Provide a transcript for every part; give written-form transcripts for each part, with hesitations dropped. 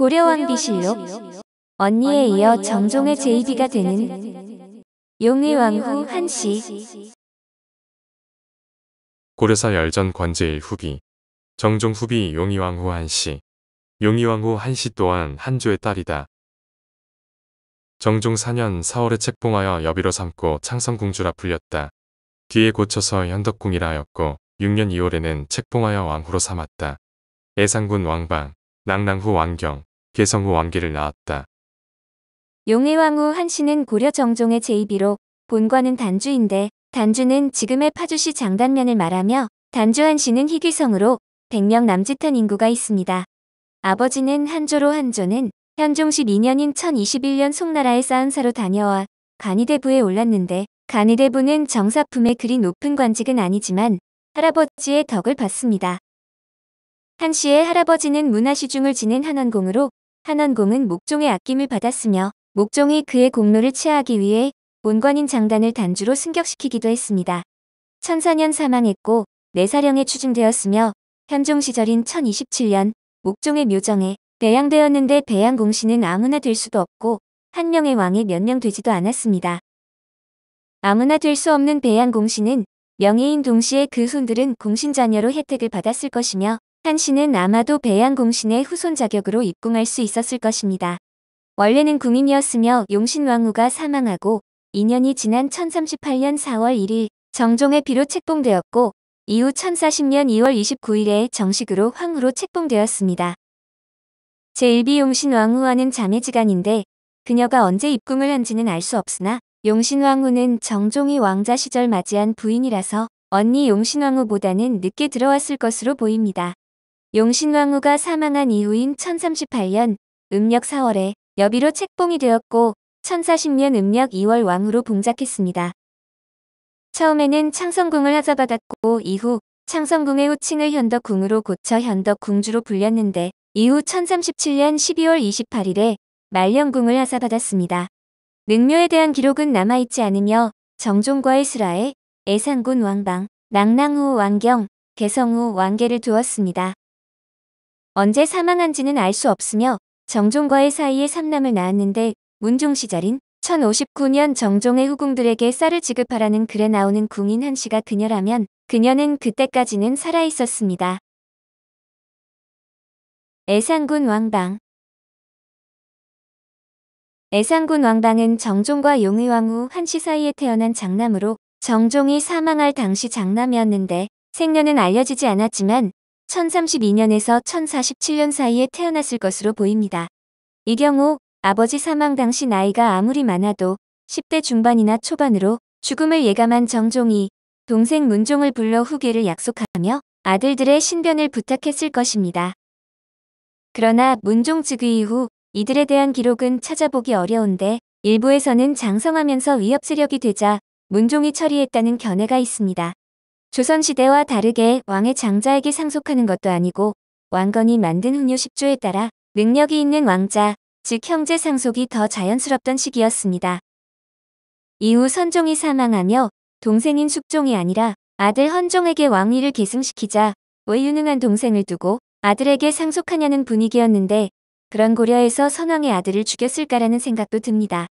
고려왕비실록 언니에 이어 정종의 제2비가 되는 용의왕후 한씨. 고려사 열전 권제일 후비, 정종 후비 용의왕후 한씨. 용의왕후 한씨 또한 한조의 딸이다. 정종 4년 4월에 책봉하여 여비로 삼고 창성궁주라 불렸다. 뒤에 고쳐서 현덕궁이라 하였고 6년 2월에는 책봉하여 왕후로 삼았다. 애산군 왕방, 낙랑후 왕경, 개성후 왕계를 낳았다. 용의왕후 한씨는 고려 정종의 제2비로 본관은 단주인데 단주는 지금의 파주시 장단면을 말하며 단주 한씨는 희귀성으로 100명 남짓한 인구가 있습니다. 아버지는 한조로 한조는 현종 12년인 1021년 송나라에 쌓은사로 다녀와 간이대부에 올랐는데 간이대부는 정사품에 그리 높은 관직은 아니지만 할아버지의 덕을 받습니다. 한씨의 할아버지는 문화시중을 지낸 한원공으로 한원공은 목종의 아낌을 받았으며 목종이 그의 공로를 치하하기 위해 본관인 장단을 단주로 승격시키기도 했습니다. 1004년 사망했고 내사령에 추증되었으며 현종 시절인 1027년 목종의 묘정에 배양되었는데 배양공신은 아무나 될 수도 없고 한 명의 왕이 몇 명 되지도 않았습니다. 아무나 될 수 없는 배양공신은 명예인 동시에 그 손들은 공신자녀로 혜택을 받았을 것이며 한씨는 아마도 배양공신의 후손 자격으로 입궁할 수 있었을 것입니다. 원래는 궁인이었으며 용신왕후가 사망하고 2년이 지난 1038년 4월 1일 정종의 비로 책봉되었고 이후 1040년 2월 29일에 정식으로 황후로 책봉되었습니다. 제1비 용신왕후와는 자매지간인데 그녀가 언제 입궁을 한지는 알 수 없으나 용신왕후는 정종이 왕자 시절 맞이한 부인이라서 언니 용신왕후보다는 늦게 들어왔을 것으로 보입니다. 용신왕후가 사망한 이후인 1038년 음력 4월에 여비로 책봉이 되었고 1040년 음력 2월 왕후로 봉작했습니다. 처음에는 창성궁을 하자받았고 이후 창성궁의 호칭을 현덕궁으로 고쳐 현덕궁주로 불렸는데 이후 1037년 12월 28일에 말령궁을 하사받았습니다. 능묘에 대한 기록은 남아있지 않으며 정종과의 슬하에 애산군 왕방, 낙랑후 왕경, 개성후 왕계를 두었습니다. 언제 사망한지는 알 수 없으며 정종과의 사이에 3남을 낳았는데 문종 시절인 1059년 정종의 후궁들에게 쌀을 지급하라는 글에 나오는 궁인 한씨가 그녀라면 그녀는 그때까지는 살아있었습니다. 애산군 왕방. 애산군 왕방은 정종과 용의왕후 한씨 사이에 태어난 장남으로 정종이 사망할 당시 장남이었는데 생년은 알려지지 않았지만 1032년에서 1047년 사이에 태어났을 것으로 보입니다. 이 경우 아버지 사망 당시 나이가 아무리 많아도 10대 중반이나 초반으로 죽음을 예감한 정종이 동생 문종을 불러 후계를 약속하며 아들들의 신변을 부탁했을 것입니다. 그러나 문종 즉위 이후 이들에 대한 기록은 찾아보기 어려운데 일부에서는 장성하면서 위협 세력이 되자 문종이 처리했다는 견해가 있습니다. 조선시대와 다르게 왕의 장자에게 상속하는 것도 아니고 왕건이 만든 훈요 10조에 따라 능력이 있는 왕자, 즉 형제 상속이 더 자연스럽던 시기였습니다. 이후 선종이 사망하며 동생인 숙종이 아니라 아들 헌종에게 왕위를 계승시키자 왜 유능한 동생을 두고 아들에게 상속하냐는 분위기였는데 그런 고려에서 선왕의 아들을 죽였을까라는 생각도 듭니다.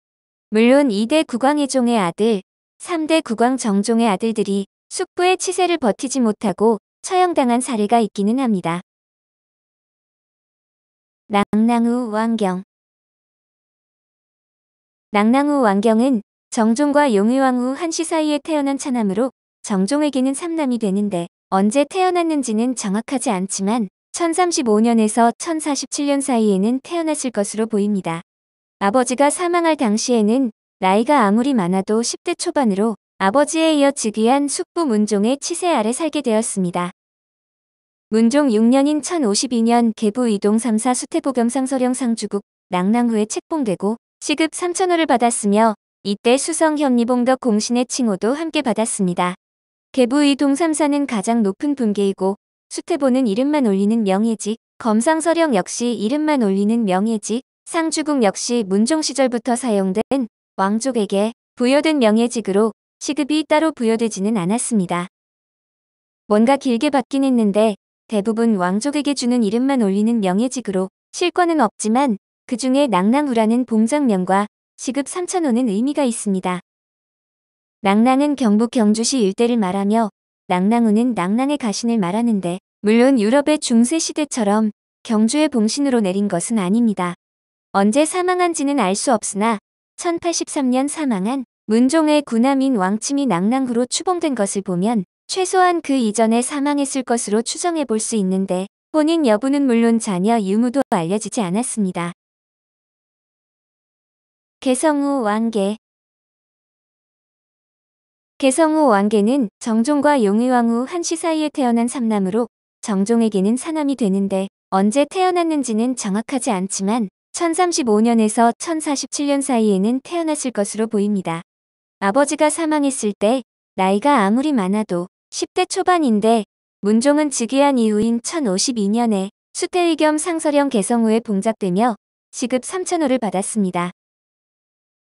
물론 2대 국왕예종의 아들, 3대 국왕 정종의 아들들이 숙부의 치세를 버티지 못하고 처형당한 사례가 있기는 합니다. 낙랑후 왕경. 낙랑후 왕경은 정종과 용의왕후 한씨 사이에 태어난 차남으로 정종에게는 3남이 되는데 언제 태어났는지는 정확하지 않지만 1035년에서 1047년 사이에는 태어났을 것으로 보입니다. 아버지가 사망할 당시에는 나이가 아무리 많아도 10대 초반으로 아버지에 이어 즉위한 숙부 문종의 치세 아래 살게 되었습니다. 문종 6년인 1052년 계부 이동 3사 수태보겸상서령 상주국 낙랑후에 책봉되고 시급 3,000호를 받았으며 이때 수성 현리봉덕 공신의 칭호도 함께 받았습니다. 계부 이동 3사는 가장 높은 분계이고 수태보는 이름만 올리는 명예직, 검상서령 역시 이름만 올리는 명예직, 상주국 역시 문종 시절부터 사용된 왕족에게 부여된 명예직으로 시급이 따로 부여되지는 않았습니다. 뭔가 길게 받긴 했는데 대부분 왕족에게 주는 이름만 올리는 명예직으로 실권은 없지만 그 중에 낭랑우라는 봉장명과 시급 3,000호는 의미가 있습니다. 낭랑은 경북 경주시 일대를 말하며 낭랑우는 낭랑의 가신을 말하는데 물론 유럽의 중세시대처럼 경주의 봉신으로 내린 것은 아닙니다. 언제 사망한지는 알 수 없으나 1083년 사망한 문종의 구남인 왕침이 낭랑후로 추봉된 것을 보면 최소한 그 이전에 사망했을 것으로 추정해 볼 수 있는데 본인 여부는 물론 자녀 유무도 알려지지 않았습니다. 개성우 왕계. 개성우 왕계는 정종과 용의왕후 한씨 사이에 태어난 삼남으로 정종에게는 사남이 되는데 언제 태어났는지는 정확하지 않지만 1035년에서 1047년 사이에는 태어났을 것으로 보입니다. 아버지가 사망했을 때 나이가 아무리 많아도 10대 초반인데 문종은 즉위한 이후인 1052년에 수태의 겸 상서령 개성우에 봉작되며 시급 3,000호를 받았습니다.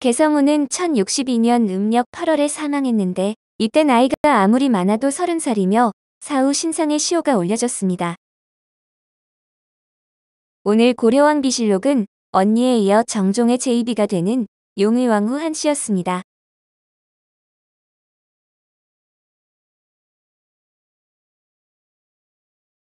개성우는 1062년 음력 8월에 사망했는데 이때 나이가 아무리 많아도 30살이며 사후 신상의 시호가 올려졌습니다. 오늘 고려왕비실록은 언니에 이어 정종의 제2비가 되는 용의왕후 한씨였습니다.